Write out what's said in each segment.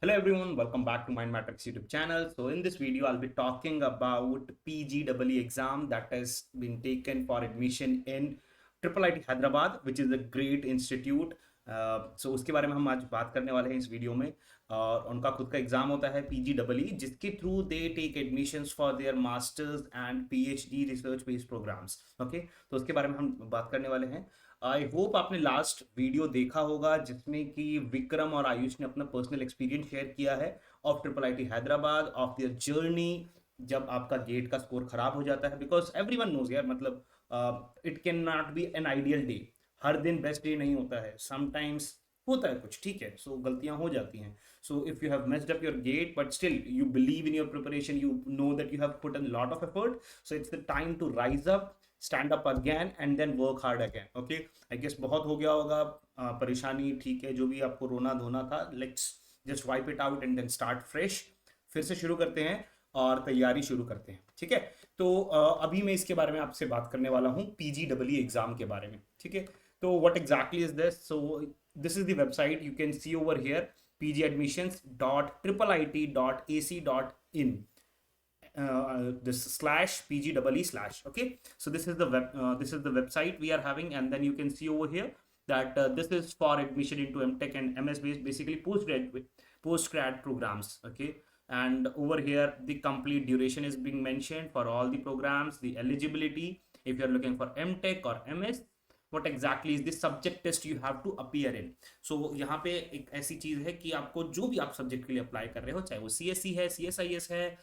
Hello everyone, welcome back to Mind Matrix YouTube channel. So in this video, I'll be talking about PGEE exam that has been taken for admission in Triple IT Hyderabad, which is a great institute. So उसके बारे में हम आज बात करने वाले हैं इस वीडियो में। और उनका खुद का एग्जाम होता है PGEE, जिसके through they take admissions for their masters and PhD research based programs. Okay, तो उसके बारे में हम बात करने वाले हैं। आई होप आपने लास्ट वीडियो देखा होगा जिसमें कि विक्रम और आयुष ने अपना पर्सनल एक्सपीरियंस शेयर किया है of triple IT Hyderabad, of their journey जब आपका गेट का स्कोर खराब हो जाता है। बिकॉज एवरीवन नोज यार, मतलब it can not be an ideal day. हर दिन बेस्ट डे नहीं होता है, समटाइम्स होता है कुछ, ठीक है, सो गलतियां हो जाती हैं। So if you have messed up your get but still you believe in your preparation, you know that you have put a lot of effort, so it's the time to rise up, stand up again and then work hard again. Okay, I guess बहुत हो गया होगा परेशानी, ठीक है, जो भी आपको रोना धोना था, let's just wipe it out and then start fresh। फिर से शुरू करते हैं और तैयारी शुरू करते हैं, ठीक है। तो अभी मैं इसके बारे में आपसे बात करने वाला हूँ PGEE एग्जाम के बारे में, ठीक है। तो what exactly is this? So this is the website you can see over here, pgadmissions.tripleit.ac.in, this slash PGEE slash. Okay, so this is the this is the website we are having, and then you can see over here that this is for admission into MTech and MS based, basically postgrad programs. Okay, and over here the complete duration is being mentioned for all the programs, the eligibility if you're looking for MTech or MS, what exactly is the subject test you have to appear in. So यहाँ पे एक ऐसी चीज है कि आपको जो भी आप सब्जेक्ट के लिए अप्लाई कर रहे हो, चाहे वो CSE है, CSIS है,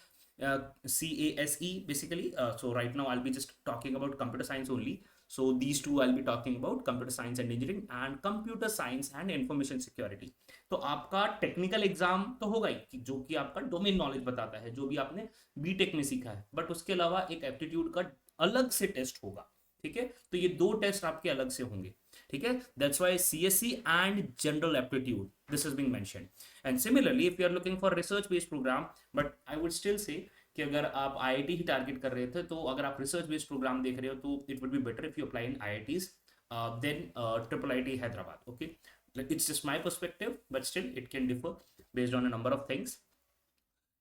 CASE basically. So right now I'll be just talking about computer science only. So these two I'll be talking about, computer science and engineering and computer science and information security. तो आपका technical exam तो होगा ही, जो कि आपका domain knowledge बताता है, जो भी आपने बीटेक में सीखा है, बट उसके अलावा एक एप्टीट्यूड का अलग से टेस्ट होगा, ठीक है। तो ये दो टेस्ट आपके अलग से होंगे, ठीक है। That's why CSE and general aptitude this is being mentioned. And similarly if you are looking for research based program, but I would still say कि अगर आप IIT ही टारगेट कर रहे थे, तो अगर आप रिसर्च बेस्ड प्रोग्राम देख रहे हो तो it would be better if you apply in IITs then triple IT Hyderabad. Okay, it's just my perspective but still it can differ based on a number of things,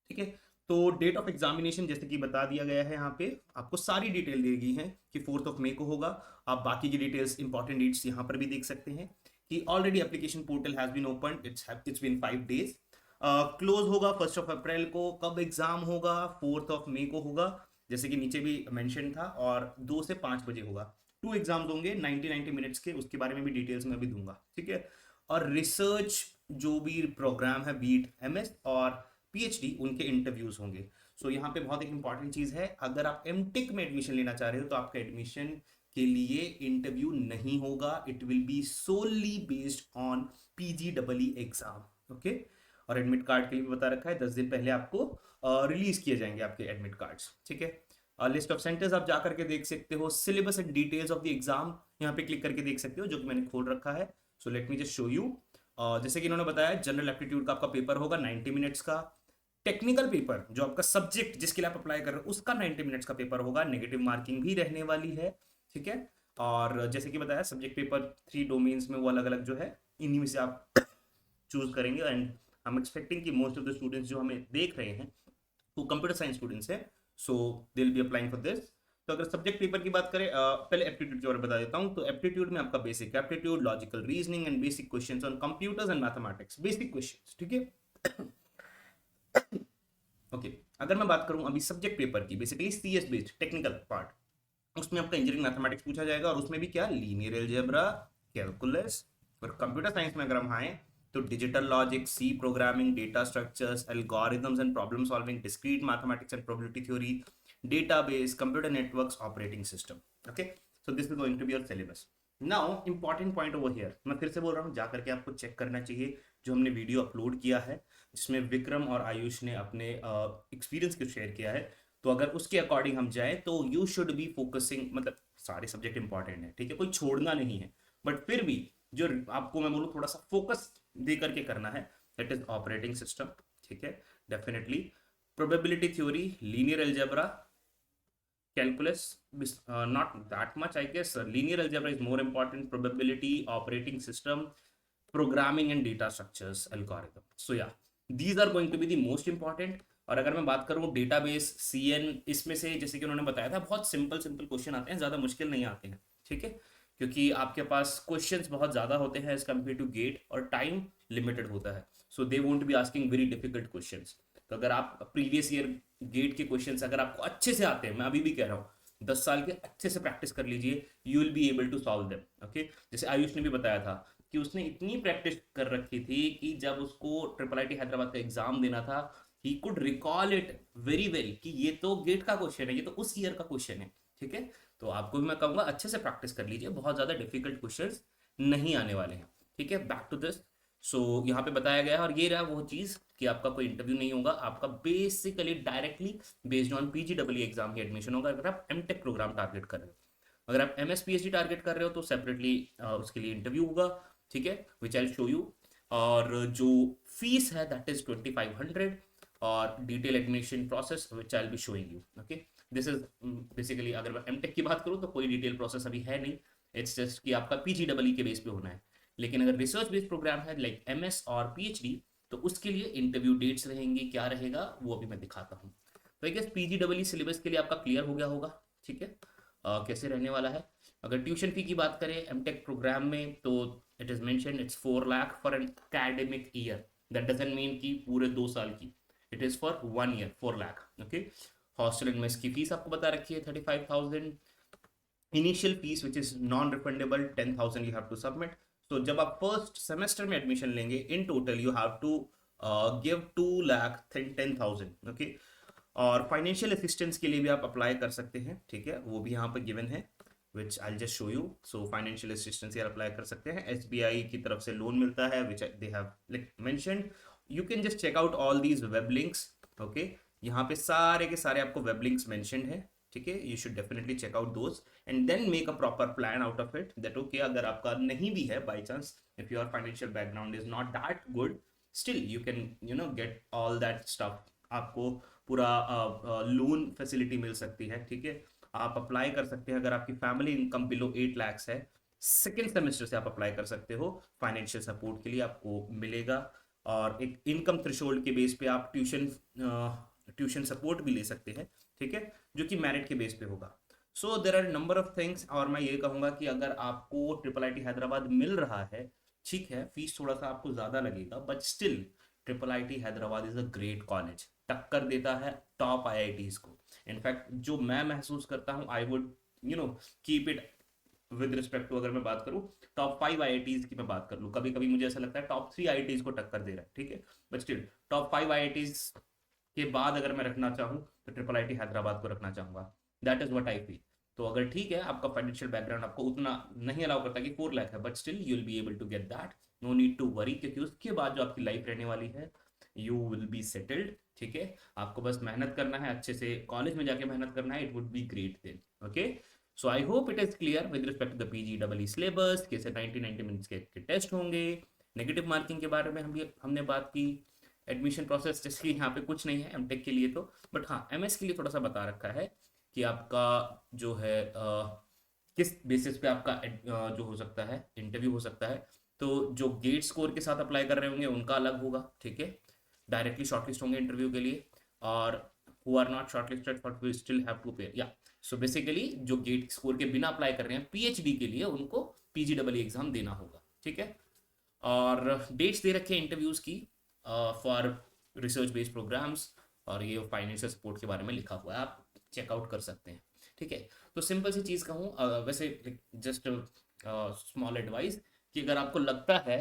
ठीक है। तो date of examination जैसे कि बता दिया गया है, यहाँ पे आपको सारी डिटेल दी गई है कि 4 मई को होगा। आप बाकी की डिटेल्स, इंपॉर्टेंट डेट्स यहाँ पर भी देख सकते हैं कि already application portal has been open, it's been 5 days. Close होगा 1 अप्रैल को। कब एग्जाम होगा? 4 मई को होगा, जैसे कि नीचे भी मेंशन था, और 2 से 5 बजे होगा। 2 एग्जाम्स होंगे 90 मिनट्स के, उसके बारे में भी डिटेल्स मैं भी दूंगा, ठीक है। और रिसर्च जो भी प्रोग्राम है, बीट MS और PhD, उनके इंटरव्यूज होंगे। सो यहाँ पे बहुत एक इंपॉर्टेंट चीज है, अगर आप MTech में एडमिशन लेना चाह रहे हो तो आपका एडमिशन के लिए इंटरव्यू नहीं होगा, it will be solely based on PGEE exam. Okay, और एडमिट कार्ड के लिए भी बता रखा है 10 दिन पहले आपको रिलीज किए जाएंगे आपके एडमिट कार्ड्स, ठीक है। लिस्ट ऑफ सेंटर्स आप जाकर के देख सकते हो, syllabus and details of the exam यहाँ पे क्लिक करके देख सकते हो, जो कि मैंने खोल रखा है। So let me just show you. जैसे कि इन्होंने बताया, जनरल एप्टीट्यूड का आपका पेपर होगा 90 मिनट्स का। टेक्निकल पेपर, जो आपका सब्जेक्ट जिसके लिए आप अप्लाई कर रहे हो, उसका 90 मिनट्स का पेपर होगा। नेगेटिव मार्किंग भी रहने वाली है, ठीक है। और जैसे कि बताया, सब्जेक्ट पेपर 3 डोमेन्स में वो अलग अलग जो है, इन्हीं में से आप चूज करेंगे। एंड आई एम एक्सपेक्टिंग कि मोस्ट ऑफ द स्टूडेंट्स जो हमें देख रहे हैं वो कंप्यूटर साइंस स्टूडेंट्स हैं, so they will be applying for this. तो अगर सब्जेक्ट पेपर की बात करें, पहले एप्टीट्यूड के बारे में बता देता हूं। तो एप्टीट्यूड में आपका basic aptitude, logical reasoning and basic questions on computers and mathematics, basic questions, ठीक है। ओके, अगर मैं बात करूं अभी सब्जेक्ट पेपर की, basically CS based technical part, उसमें आपका इंजीनियरिंग मैथमेटिक्स पूछा जाएगा, और उसमें भी क्या, लीनियर अलजेब्रा, कैलकुलस। और कंप्यूटर साइंस में अगर हम आए तो digital logic, C programming, data structures, algorithms and problem solving, discrete mathematics and probability theory, database, computer networks, operating system. Okay, so this is going to be your syllabus. Now important point over here, मैं फिर से बोल रहा हूँ, जाकर के आपको check करना चाहिए जो हमने वीडियो अपलोड किया है, जिसमें विक्रम और आयुष ने अपने एक्सपीरियंस को शेयर किया है। तो अगर उसके अकॉर्डिंग हम जाए तो यू शुड बी फोकसिंग, मतलब सारे सब्जेक्ट इंपॉर्टेंट है, ठीक है, कोई छोड़ना नहीं है, बट फिर भी जो आपको मैं बोलूँ थोड़ा सा फोकस दे करके करना है, दैट इज ऑपरेटिंग सिस्टम, ठीक है, definitely. Probability theory, linear algebra, calculus, not that much, I guess. Linear algebra is more important. Probability, operating system, programming and data structures, algorithm. So yeah, these are going to be the most important. और अगर मैं बात करूँ database CN, इसमें से जैसे कि उन्होंने बताया था बहुत सिंपल सिंपल क्वेश्चन आते हैं, ज़्यादा मुश्किल नहीं आते हैं, ठीक है, क्योंकि आपके पास क्वेश्चंस बहुत ज़्यादा होते हैं एज कम्पेयर टू गेट, और टाइम लिमिटेड होता है, so they won't be asking very difficult questions. तो अगर आप प्रीवियस ईयर गेट के क्वेश्चंस अगर आपको अच्छे से आते हैं, मैं अभी भी कह रहा हूँ 10 साल के अच्छे से प्रैक्टिस कर लीजिए, you will be able to solve them. Okay, जैसे आयुष ने भी बताया था कि उसने इतनी प्रैक्टिस कर रखी थी कि जब उसको ट्रिपल आईटी हैदराबाद का एग्जाम देना था, he could recall it very very कि ये तो गेट का क्वेश्चन है, ये तो उस ईयर का क्वेश्चन है, ठीक है। तो आपको भी मैं कहूंगा अच्छे से प्रैक्टिस कर लीजिए, बहुत ज्यादा डिफिकल्ट क्वेश्चंस नहीं आने वाले हैं, ठीक है। बैक टू दिस, सो यहाँ पे बताया गया है, और ये रहा वो चीज कि आपका कोई इंटरव्यू नहीं होगा, आपका basically directly based on PGW exam की एडमिशन होगा अगर आप एमटेक प्रोग्राम टारगेट कर रहे हो। अगर आप M S P H D target कर रहे हो तो सेपरेटली उसके लिए इंटरव्यू होगा, ठीक है, विच आई शो यू। और जो फीस है दैट इज 2500, और detail admission process which I be showing you. Okay, this is basically, अगर मैं एमटेक की बात करूँ तो कोई डिटेल प्रोसेस अभी है नहीं, इट्स जस्ट कि आपका पीजीडब्ल्यू के बेस पे होना है। लेकिन अगर रिसर्च बेस्ड प्रोग्राम है लाइक एमएस और पीएचडी, तो उसके लिए इंटरव्यू डेट्स रहेंगी, क्या रहेगा वो अभी मैं दिखाता हूँ। तो आई गेस पीजीडब्ल्यू सिलेबस के लिए आपका क्लियर हो गया होगा, ठीक है, कैसे रहने वाला है। अगर ट्यूशन फी की बात करें एमटेक प्रोग्राम में, तो it is mention it's 4 lakh for an academic year, that doesn't mean कि पूरे 2 साल की, it is for 1 year 4 lakh. Okay, hostel and mess की फीस आपको बता रखी है 35,000, initial fees which is non refundable 10,000 you have to submit. तो जब आप फर्स्ट सेमेस्टर में एडमिशन लेंगे in total you have to give 2,10,000। Okay, और फाइनेंशियल असिस्टेंस के लिए भी आप अप्लाई कर सकते हैं, ठीक है, वो भी यहाँ पर गिवन है which I just show you. So financial assistance यार अप्लाई कर सकते हैं, एसबीआई की तरफ से लोन मिलता है which they have like mentioned. You can just check out all these web links. Okay, यहाँ पे सारे के सारे आपको वेब लिंक्स मेंशन्ड है, ठीक है, you should definitely check out those and then make a proper plan out of it, that okay अगर आपका नहीं भी है by chance, if your financial background is not that good, still you can get all that stuff, आपको पूरा loan facility मिल सकती है, ठीक है। आप अप्लाई कर सकते हैं अगर आपकी फैमिली इनकम बिलो 8 lakhs है, सेकेंड सेमेस्टर से आप अप्लाई कर सकते हो, फाइनेंशियल सपोर्ट के लिए आपको मिलेगा। और एक इनकम थ्रेशोल्ड के बेस पे आप ट्यूशन सपोर्ट भी ले सकते हैं, ठीक है, जो कि मेरिट के बेस पे होगा। So there are number of things, और मैं ये कहूंगा कि अगर आपको ट्रिपल आईटी हैदराबाद मिल रहा है, ठीक है, फीस थोड़ा सा आपको ज्यादा लगेगा, but still triple IT Hyderabad is a great college, टक्कर देता है टॉप आईआईटीज को। इनफैक्ट जो मैं महसूस करता हूँ, I would keep it with respect to, अगर मैं बात करूँ टॉप 5 आईआईटीज की मैं बात कर लूँ, कभी कभी मुझे ऐसा लगता है टॉप 3 आईआईटीज को टक्कर दे रहा है, ठीक है, बट स्टिल टॉप 5 आईआईटीज के बाद अगर मैं रखना चाहूँ तो ट्रिपल आईटी हैदराबाद को रखना चाहूंगा, that is what I feel. तो अगर ठीक है आपका फाइनेंशियल बैकग्राउंड आपको उतना नहीं अलाउ करता कि 4 लाख है, but still you will be able to get that, no need to worry, क्योंकि उसके बाद जो आपकी लाइफ रहने वाली है यू विल बी सेटल्ड, ठीक है। आपको बस मेहनत करना है, अच्छे से कॉलेज में जाके मेहनत करना है, it would be great then. Okay, so I hope it is clear with respect to the PGW syllabus, कैसे 90 मिनट्स के टेस्ट होंगे, नेगेटिव मार्किंग के बारे में हमने बात की, एडमिशन प्रोसेस जैसे कि यहाँ पे कुछ नहीं है एमटेक के लिए तो, बट हाँ एमएस के लिए थोड़ा सा बता रखा है कि आपका जो है किस बेसिस पे आपका जो हो सकता है इंटरव्यू हो सकता है। तो जो गेट स्कोर के साथ अप्लाई कर रहे होंगे उनका अलग होगा, ठीक है, डायरेक्टली शॉर्टलिस्ट होंगे इंटरव्यू के लिए, और who are not shortlisted for we still have to pay, या सो बेसिकली जो गेट स्कोर के बिना अप्लाई कर रहे हैं पीएचडी के लिए उनको पीजीडब्ल्यू एग्जाम देना होगा, ठीक है। और डेट्स दे रखे हैं इंटरव्यूज की फॉर रिसर्च बेस्ड प्रोग्राम्स, और ये फाइनेंशियल सपोर्ट के बारे में लिखा हुआ है, आप चेकआउट कर सकते हैं, ठीक है। तो सिंपल सी चीज़ कहूँ, वैसे जस्ट स्मॉल एडवाइस कि अगर आपको लगता है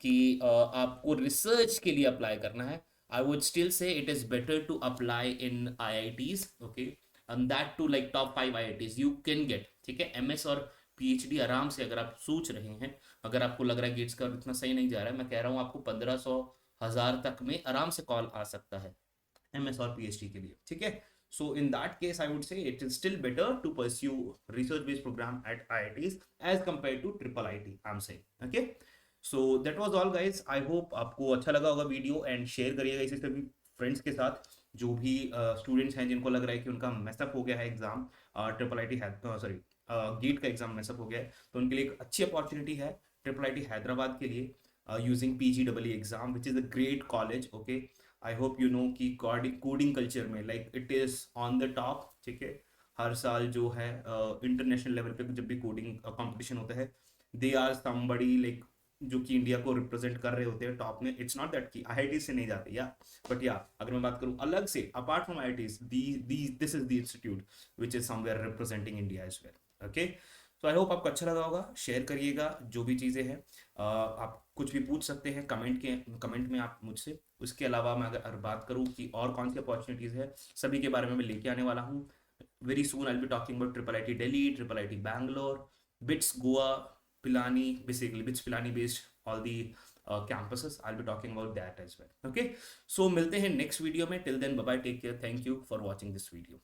कि आपको रिसर्च के लिए अप्लाई करना है, I would still say it is better to apply in IITs, okay, and that too like top 5 IITs you can get, ठीक है। एमएस और पीएचडी आराम से, अगर आप सोच रहे हैं, अगर आपको लग रहा है गेट्स का इतना सही नहीं जा रहा है, मैं कह रहा हूँ आपको 1500 1000 तक में आराम से कॉल आ सकता है एमएस और पीएचडी के लिए, ठीक है। So in that case I would say it is still better to pursue research based programme at IITs as compare to triple IT, I am saying, okay. So that was all guys, I hope आपको अच्छा लगा होगा video, and share करिएगा इसे सभी friends के साथ जो भी स्टूडेंट्स हैं जिनको लग रहा है कि उनका मैसअप हो गया है exam, triple I T sorry GATE का एग्जाम मैसअप हो गया है, तो उनके लिए एक अच्छी अपॉर्चुनिटी है ट्रिपल आईटी हैदराबाद के लिए। using PGEE exam, which is a great college. Okay, I hope you know कि कोडिंग कल्चर में like it is on the top. ठीक है, हर साल जो है इंटरनेशनल लेवल पे जब भी कोडिंग कंपटीशन होता है, दे आर समबडी लाइक जो कि इंडिया को रिप्रेजेंट कर रहे होते हैं टॉप में. इट्स नॉट दैट कि IIT से नहीं जाते या, बट या अगर मैं बात करूं अलग से apart from IITs, this is the institute which is somewhere representing India as well. Okay, तो आई होप आपको अच्छा लगा होगा. शेयर करिएगा जो भी चीज़ें हैं. आप कुछ भी पूछ सकते हैं कमेंट में आप मुझसे. उसके अलावा मैं अगर बात करूं कि और कौन सी अपॉर्चुनिटीज़ है, सभी के बारे में मैं लेके आने वाला हूँ. Very soon I will be talking about triple IIT Delhi, triple IIT Bangalore, bits Goa, Pilani, basically BITS Pilani based all the campuses. I'll be talking about that as well. Okay, so मिलते हैं next video में. Till then, bye bye, take care. Thank you for watching this video.